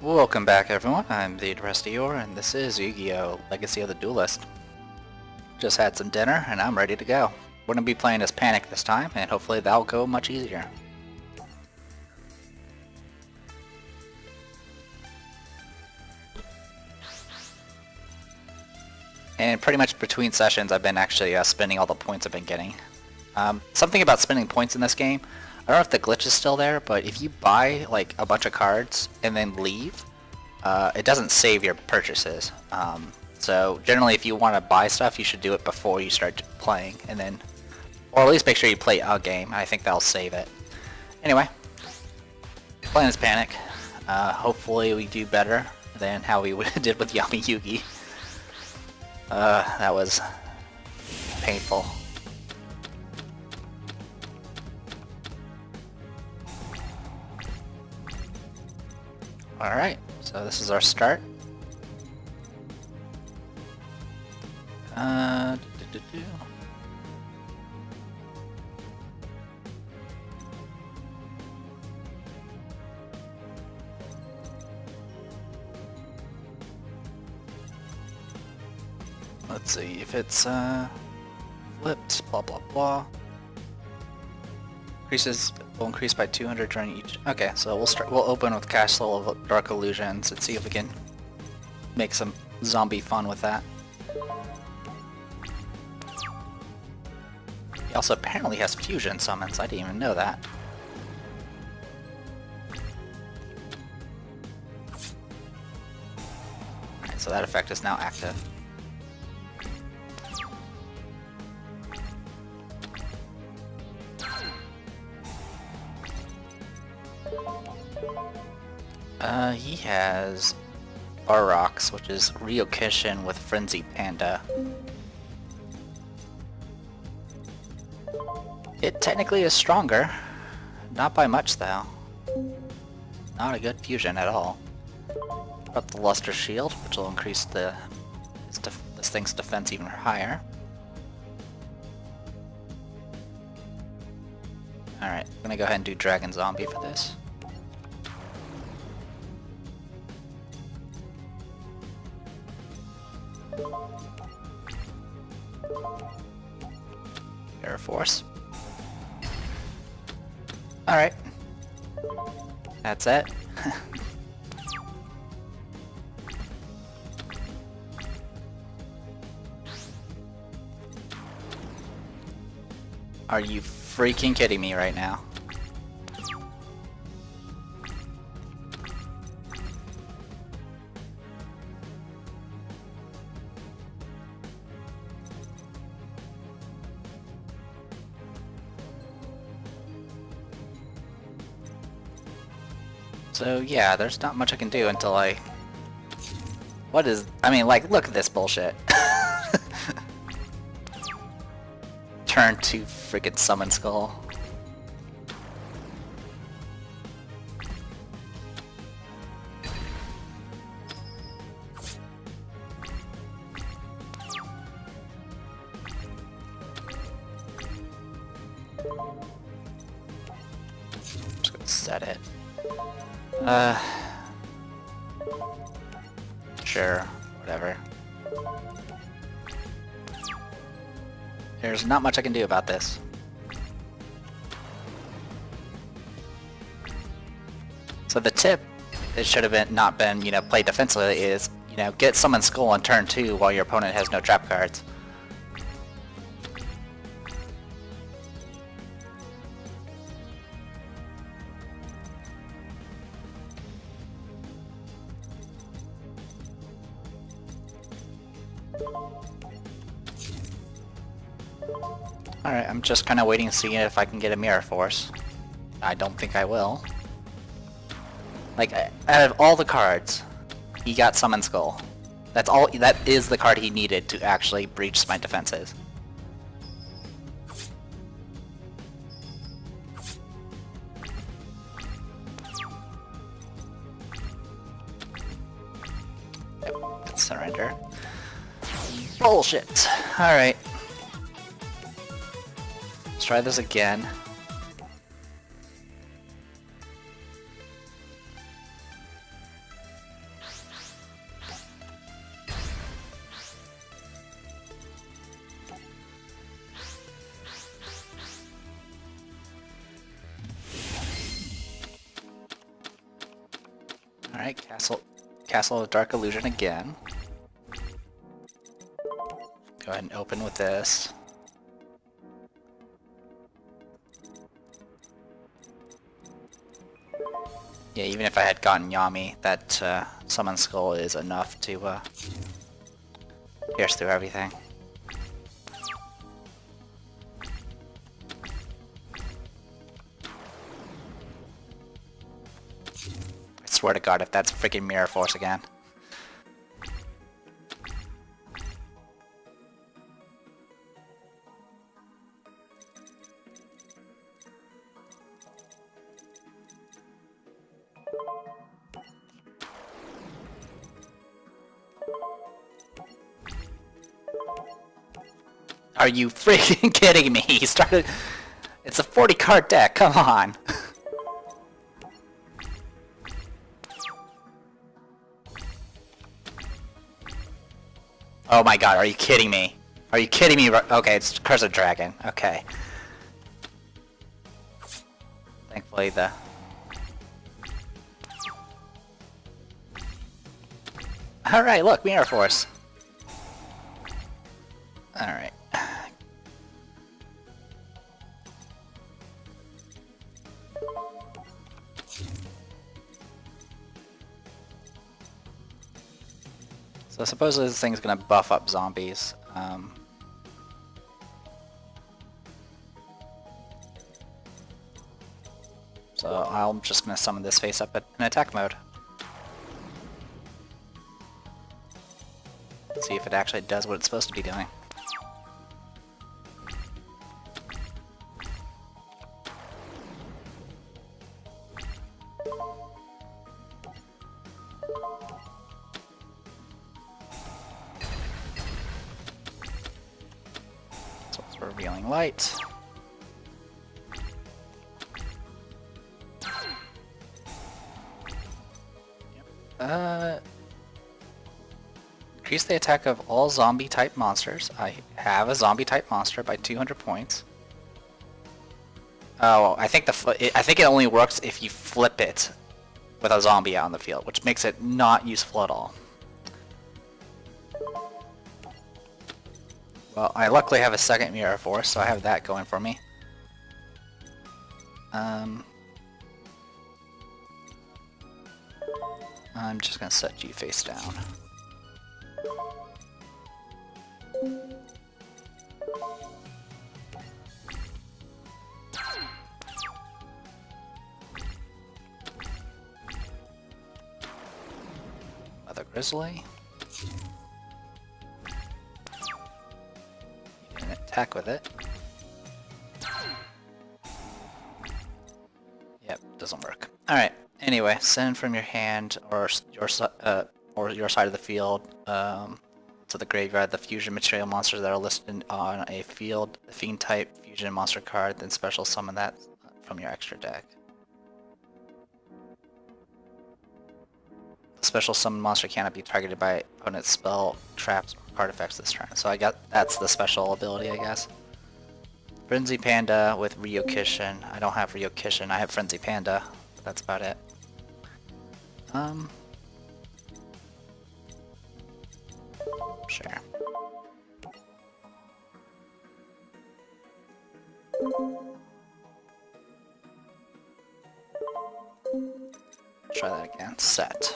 Welcome back everyone, I'm the Yugioh, and this is Yu-Gi-Oh! Legacy of the Duelist. Just had some dinner and I'm ready to go. We're going to be playing as Panic this time, and hopefully that'll go much easier. And pretty much between sessions I've been actually spending all the points I've been getting. Something about spending points in this game, I don't know if the glitch is still there, but if you buy like a bunch of cards and then leave, it doesn't save your purchases. So generally if you want to buy stuff, you should do it before you start playing, and then, or at least make sure you play a game. I think that'll save it. Anyway, playing as Panic. Hopefully we do better than how we did with Yami Yugi. That was painful. Alright, so this is our start. Let's see if it's flipped, blah blah blah. Will increase by 200 during each. Okay, so we'll open with Castle of Dark Illusions and see if we can make some zombie fun with that. He also apparently has fusion summons. I didn't even know that. Alright, so that effect is now active. He has Barox, which is Ryokishin with Frenzy Panda. It technically is stronger. Not by much though. Not a good fusion at all. Up the Luster Shield, which will increase this thing's defense even higher. Alright, I'm gonna go ahead and do Dragon Zombie for this. Air Force. Alright. That's it. Are you freaking kidding me right now? So yeah, there's not much I can do until I... What is... I mean, like, look at this bullshit. Turn to freaking Summon Skull. Just gonna set it. Sure, whatever. There's not much I can do about this. So the tip, it should have not been, you know, played defensively, is, you know, get Summon Skull on turn 2 while your opponent has no trap cards. Alright, I'm just kind of waiting to see if I can get a Mirror Force. I don't think I will. Like, out of all the cards, he got Summon Skull. That is the card he needed to actually breach my defenses. Yep, let's surrender. Bullshit! Alright. Let's try this again. Alright, Castle of Dark Illusion again. Go ahead and open with this. Yeah, even if I had gotten Yami, that Summon Skull is enough to pierce through everything. I swear to God, if that's freaking Mirror Force again. Are you freaking kidding me? He started... It's a 40 card deck, come on! Oh my god, are you kidding me? Are you kidding me? Okay, it's Curse of Dragon. Okay. Thankfully the... Alright, look, Mirror Force. Alright. So supposedly this thing's gonna buff up zombies. So I'm just gonna summon this face up in attack mode. See if it actually does what it's supposed to be doing. So it's revealing light. Increase the attack of all zombie-type monsters. I have a zombie-type monster by 200 points. Oh, I think it only works if you flip it with a zombie out on the field, which makes it not useful at all. Well, I luckily have a second Mirror Force, so I have that going for me. I'm just gonna set you face down. Mother Grizzly. You can attack with it. Yep, doesn't work. Alright, anyway, send from your hand or your side of the field to the graveyard the fusion material monsters that are listed on a field, the fiend type fusion monster card, then special summon that from your extra deck. The special summon monster cannot be targeted by opponent's spell, traps, or card effects this turn. So that's the special ability, I guess. Frenzy Panda with Ryokishin. I don't have Ryokishin, I have Frenzy Panda, but that's about it. Sure. Try that again. Set.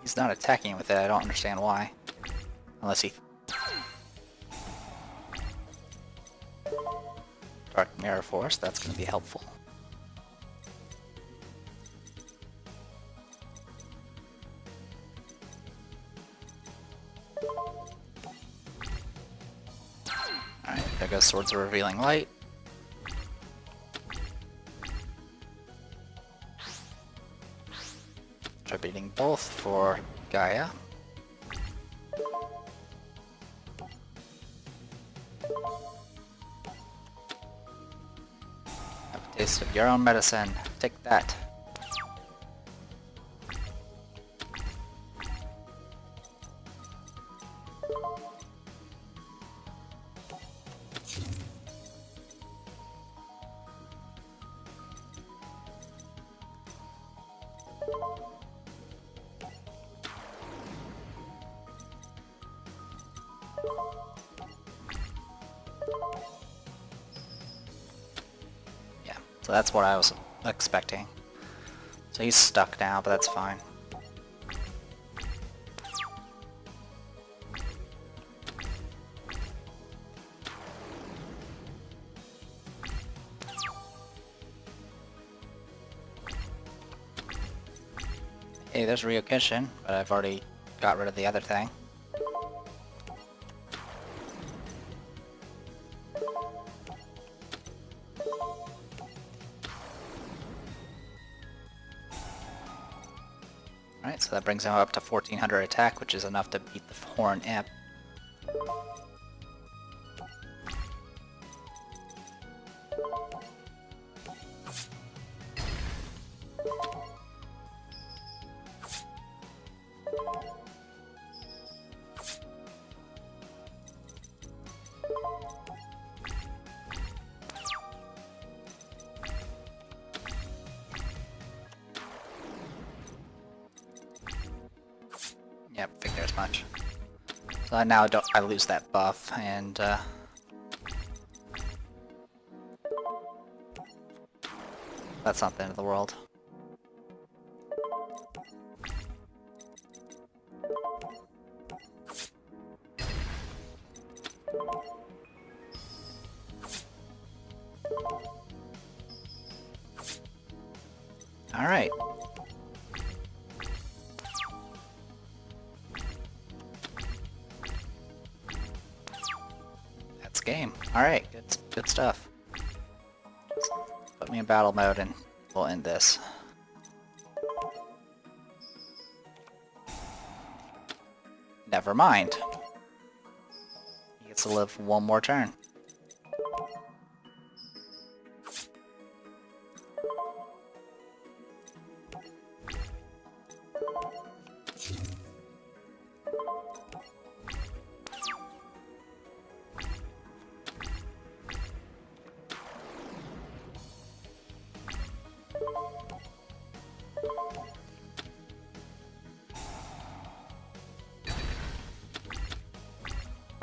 He's not attacking with it, I don't understand why. Unless he... Dark Mirror Force, that's going to be helpful. Alright, there goes Swords of Revealing Light. Try beating both for Gaia. Have a taste of your own medicine. Take that. Yeah, so that's what I was expecting. So he's stuck now, but that's fine. Hey, there's Ryokishin, but I've already got rid of the other thing. Alright, so that brings him up to 1400 attack, which is enough to beat the Horn Imp. Yep, figured as much. So I lose that buff, and that's not the end of the world. Alright. That's game. Alright, good stuff. Put me in battle mode and we'll end this. Never mind. He gets to live one more turn.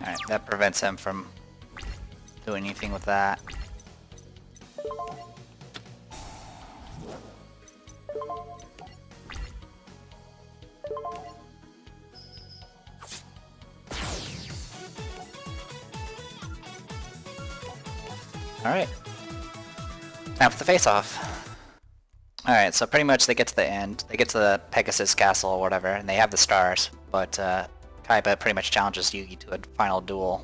Alright, that prevents him from doing anything with that. Alright. Time for the face-off. Alright, so pretty much they get to the end. They get to the Pegasus Castle or whatever, and they have the stars, but Kaiba pretty much challenges Yugi to a final duel.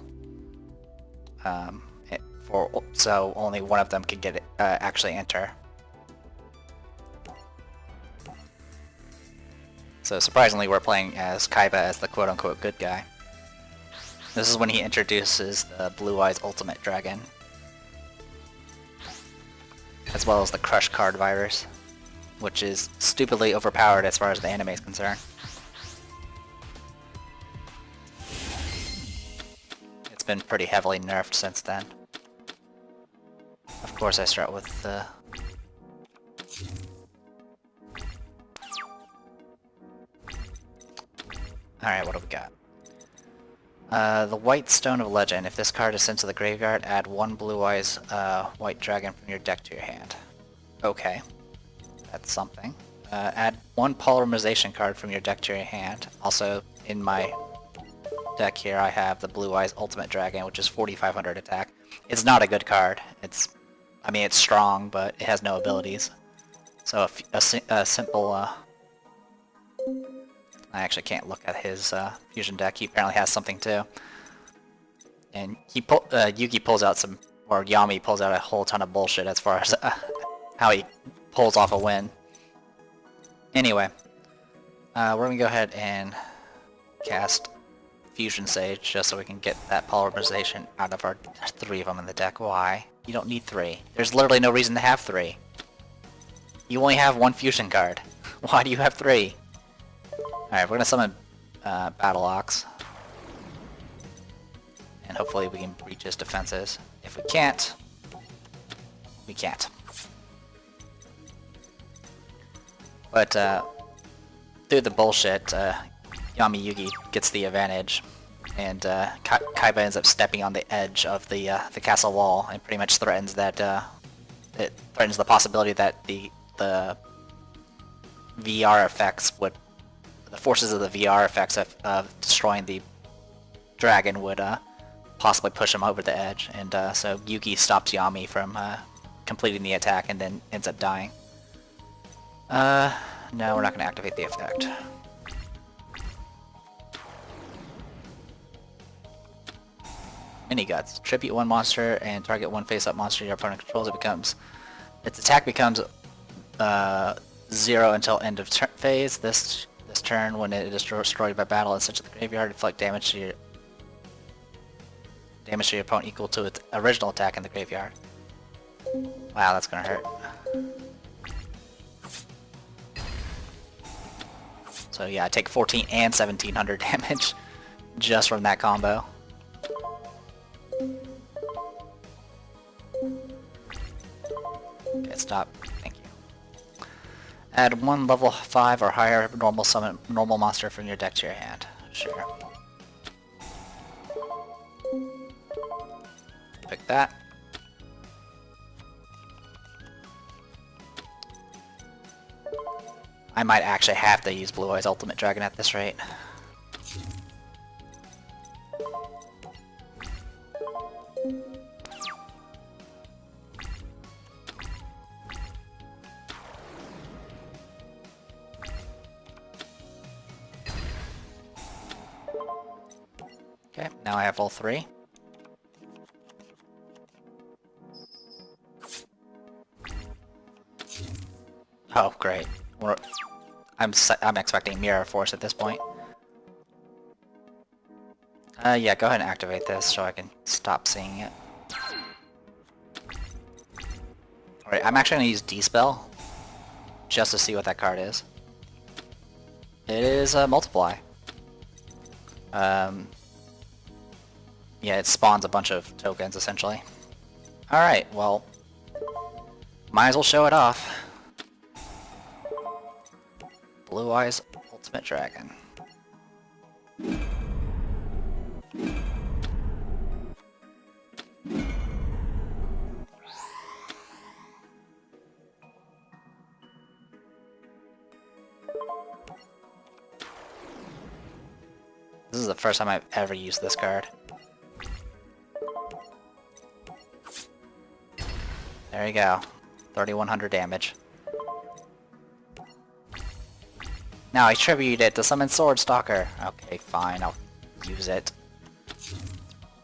So only one of them can get actually enter. So surprisingly, we're playing as Kaiba as the quote-unquote good guy. This is when he introduces the Blue Eyes Ultimate Dragon, as well as the Crush Card Virus, which is stupidly overpowered as far as the anime is concerned. It's been pretty heavily nerfed since then. Of course I start with the... Alright, what do we got? The White Stone of Legend. If this card is sent to the graveyard, add one Blue Eyes White Dragon from your deck to your hand. Okay. That's something. Add one Polymerization card from your deck to your hand. Also, in my deck here, I have the Blue Eyes Ultimate Dragon, which is 4500 attack. It's not a good card. I mean, it's strong, but it has no abilities. So a simple... I actually can't look at his fusion deck. He apparently has something too. And Yugi pulls out some... Or Yami pulls out a whole ton of bullshit as far as how he pulls off a win. Anyway, we're going to go ahead and cast Fusion Sage just so we can get that polymerization out of our 3 of them in the deck. Why? You don't need 3. There's literally no reason to have 3. You only have 1 fusion card. Why do you have 3? Alright, we're going to summon Battle Ox. And hopefully we can breach his defenses. If we can't, we can't. But through the bullshit, Yami Yugi gets the advantage, and Kaiba ends up stepping on the edge of the castle wall and pretty much threatens that it threatens the possibility that the VR effects would, the forces of the VR effects of destroying the dragon would possibly push him over the edge, and so Yugi stops Yami from completing the attack and then ends up dying. No, we're not going to activate the effect. Mini Guts. Tribute one monster and target one face-up monster your opponent controls. Its attack becomes 0 until end of phase. This turn, when it is destroyed by battle and sent to the graveyard, inflict damage to your opponent equal to its original attack in the graveyard. Wow, that's gonna hurt. So yeah, I take 14 and 1700 damage just from that combo. Okay, stop. Thank you. Add one level 5 or higher normal monster from your deck to your hand. Sure. Pick that. I might actually have to use Blue Eye's Ultimate Dragon at this rate. Okay, now I have all 3. Oh, great. I'm expecting Mirror Force at this point. Yeah, go ahead and activate this so I can stop seeing it. Alright, I'm actually going to use D-Spell just to see what that card is. It is Multiply. Yeah, it spawns a bunch of tokens, essentially. Alright, well, might as well show it off. Blue Eyes Ultimate Dragon. This is the first time I've ever used this card. There you go. 3100 damage. Now I tribute it to summon Sword Stalker. Okay, fine, I'll use it.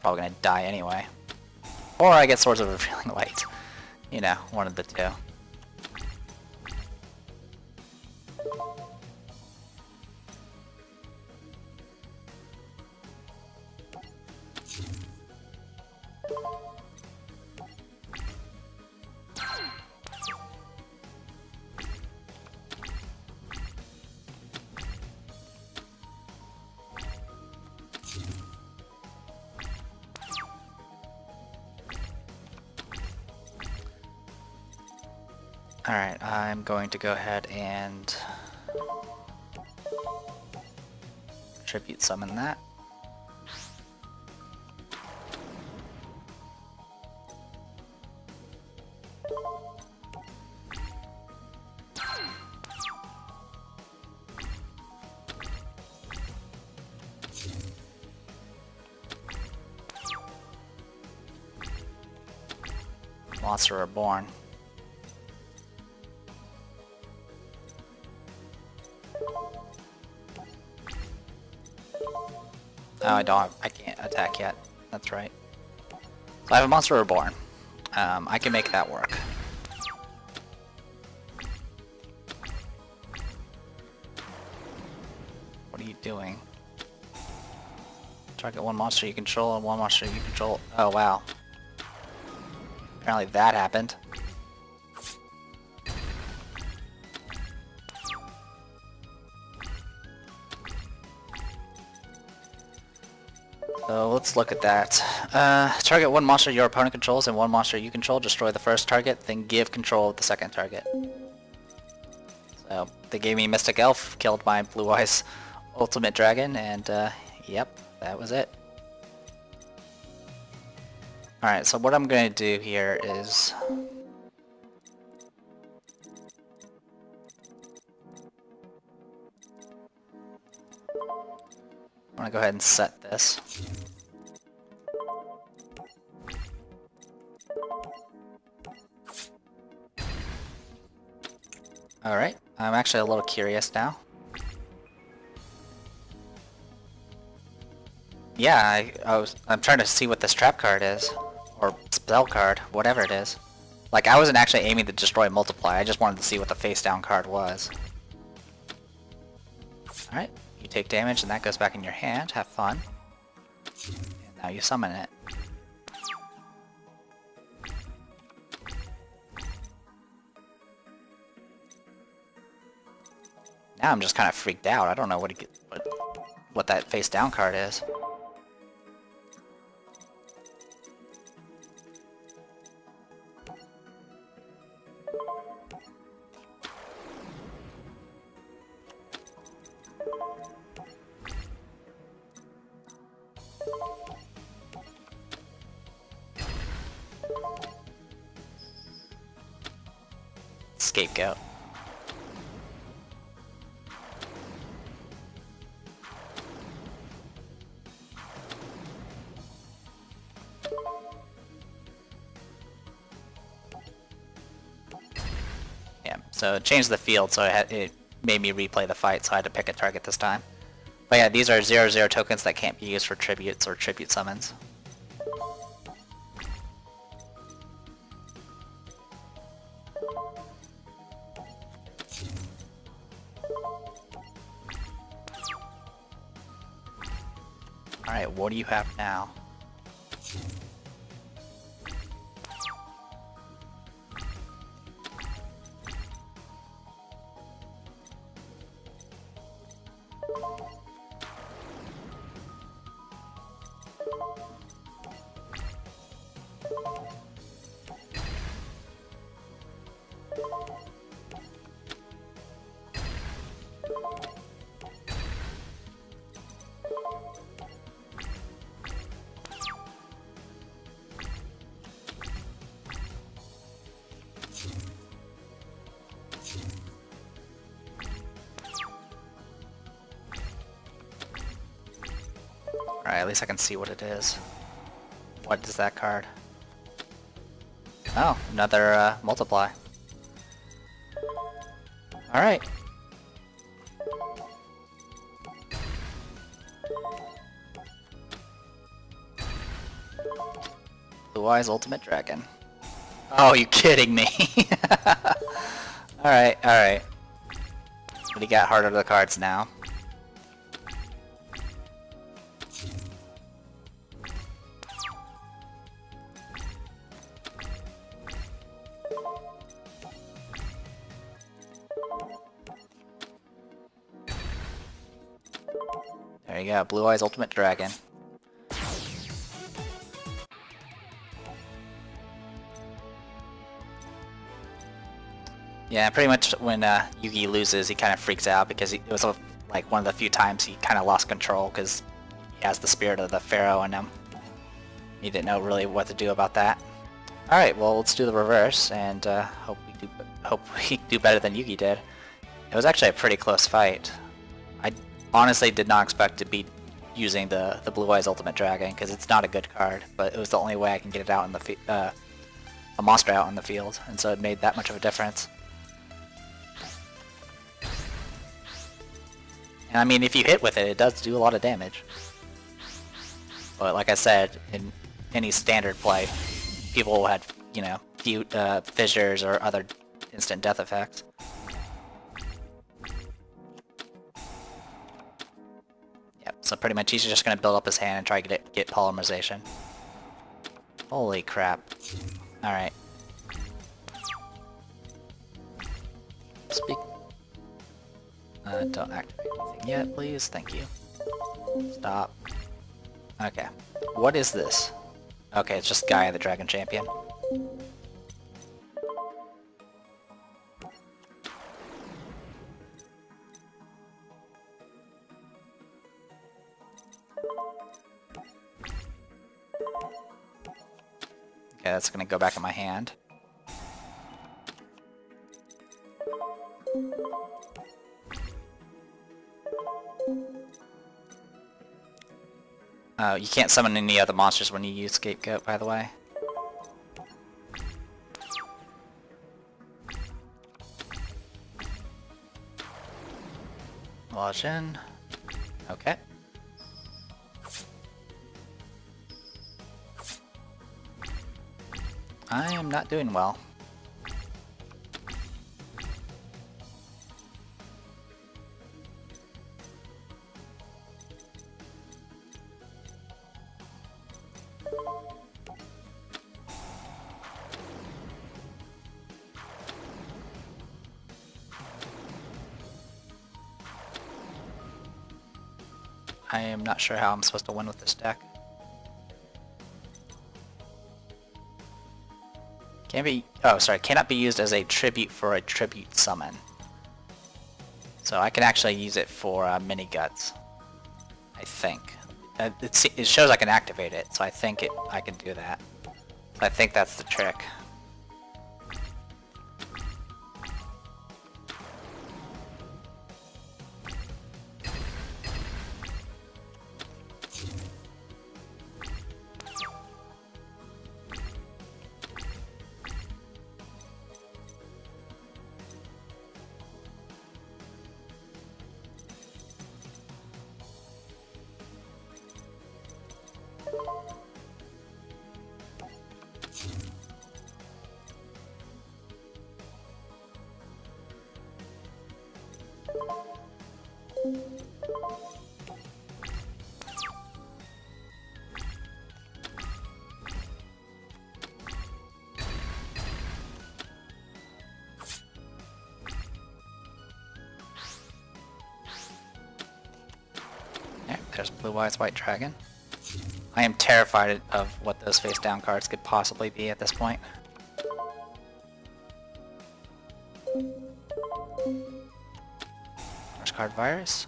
Probably gonna die anyway. Or I get Swords of Revealing Light. You know, one of the two. Alright, I'm going to go ahead and tribute summon that. Monster Reborn. Oh, I can't attack yet. That's right. So I have a Monster Reborn. I can make that work. What are you doing? Target one monster you control and one monster you control. Oh, wow. Apparently that happened. So let's look at that. Target one monster your opponent controls and one monster you control. Destroy the first target, then give control of the second target. So they gave me Mystic Elf, killed my Blue Eyes Ultimate Dragon, and yep, that was it. Alright, so what I'm going to do here is... I'm going to go ahead and set this. Alright, I'm actually a little curious now. Yeah, I'm trying to see what this trap card is. Or spell card, whatever it is. Like, I wasn't actually aiming to destroy Multiply, I just wanted to see what the face down card was. Alright, you take damage and that goes back in your hand, have fun. And now you summon it. Now I'm just kind of freaked out, I don't know what that face down card is. Scapegoat. Yeah, so it changed the field, so it made me replay the fight, so I had to pick a target this time. But yeah, these are 0/0 tokens that can't be used for tributes or tribute summons. Alright, what do you have now? Alright, at least I can see what it is. What is that card? Oh, another multiply. Alright. Blue Eyes Ultimate Dragon. Oh, you kidding me? Alright, alright. But he got harder to the cards now. There you go, Blue Eyes Ultimate Dragon. Yeah, pretty much when Yugi loses, he kind of freaks out because it was like one of the few times he kind of lost control because he has the spirit of the Pharaoh in him. He didn't know really what to do about that. Alright, well let's do the reverse and hope we do better than Yugi did. It was actually a pretty close fight. I honestly did not expect to be using the Blue Eyes Ultimate Dragon because it's not a good card, but it was the only way I can get it out in the a monster out in the field, and so it made that much of a difference. And I mean, if you hit with it, it does do a lot of damage. But like I said, in any standard play, people had, you know, fissures or other instant death effects. Yep, so pretty much he's just going to build up his hand and try to get polymerization. Holy crap. Alright. Speak. Don't activate anything yet, please. Thank you. Stop. Okay. What is this? Okay, it's just Gaia the Dragon Champion. Okay, that's gonna go back in my hand. You can't summon any other monsters when you use Scapegoat, by the way. Lodge in. Okay. I am not doing well. I am not sure how I'm supposed to win with this deck. Cannot be used as a tribute for a tribute summon. So I can actually use it for mini guts, I think. It shows I can activate it, so I think I can do that. So I think that's the trick. There's Blue Eyes White Dragon. I am terrified of what those face down cards could possibly be at this point. First card Virus.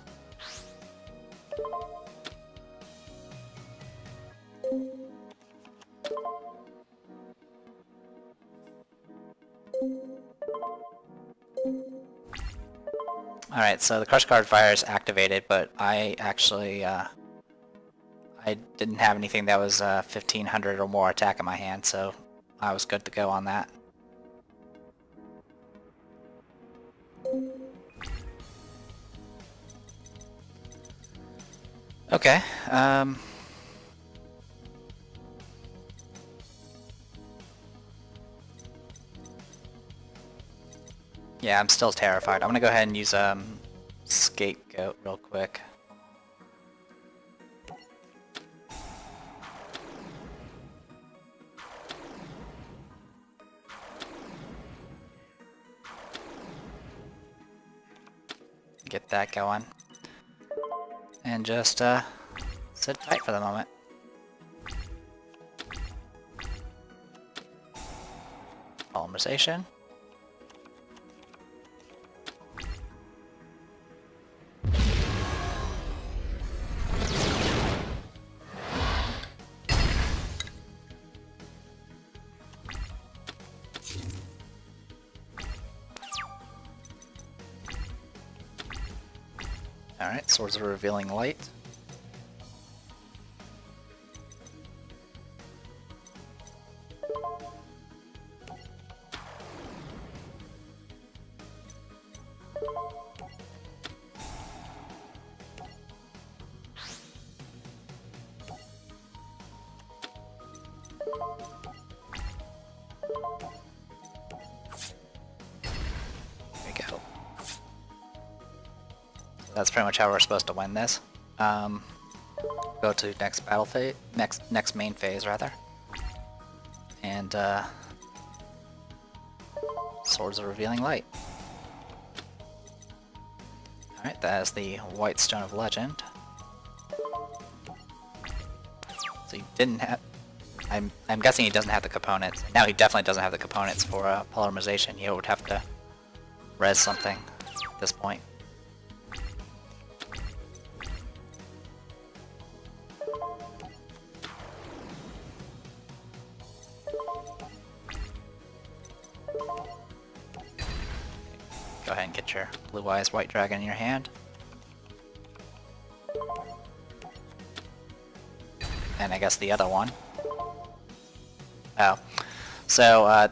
Alright, so the Crush Card Virus activated, but I actually, I didn't have anything that was 1500 or more attack in my hand, so I was good to go on that. Okay, yeah, I'm still terrified. I'm gonna go ahead and use Scapegoat real quick. Get that going. And just sit tight for the moment. Polymerization. Alright, Swords of Revealing Light. There we go. That's pretty much how we're supposed to win this. Go to next battle phase, next main phase rather, and Swords of Revealing Light. All right, that is the White Stone of Legend. So he didn't have. I'm guessing he doesn't have the components. Now he definitely doesn't have the components for polymerization. He would have to res something at this point. Go ahead and get your Blue Eyes White Dragon in your hand. And I guess the other one. Oh. So,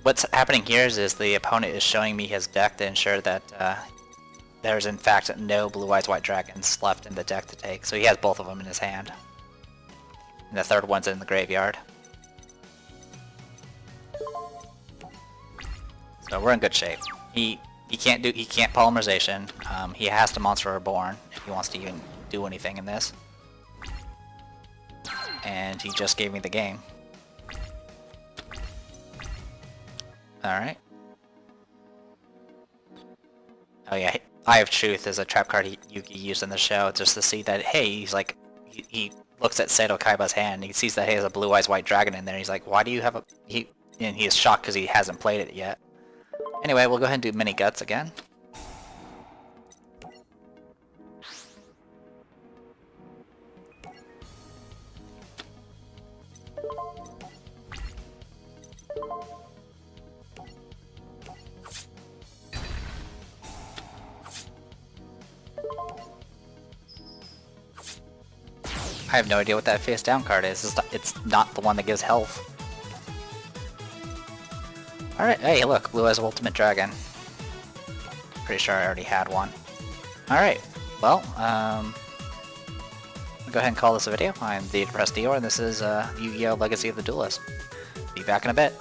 what's happening here is the opponent is showing me his deck to ensure that there's in fact no Blue Eyes White Dragons left in the deck to take. So he has both of them in his hand. And the third one's in the graveyard. So we're in good shape. He can't polymerization. He has to Monster Reborn if he wants to even do anything in this. And he just gave me the game. Alright. Oh yeah, Eye of Truth is a trap card Yugi used in the show just to see that, hey, he's like, he looks at Seto Kaiba's hand, he sees that he has a Blue Eyes White Dragon in there, he's like, why do you have a... And he is shocked because he hasn't played it yet. Anyway, we'll go ahead and do Mini Guts again. I have no idea what that face down card is. It's not the one that gives health. Alright, hey look, Blue Eyes Ultimate Dragon. Pretty sure I already had one. Alright, well, I'll go ahead and call this a video. I'm the Depressed Dior, and this is Yu-Gi-Oh! Legacy of the Duelist. Be back in a bit.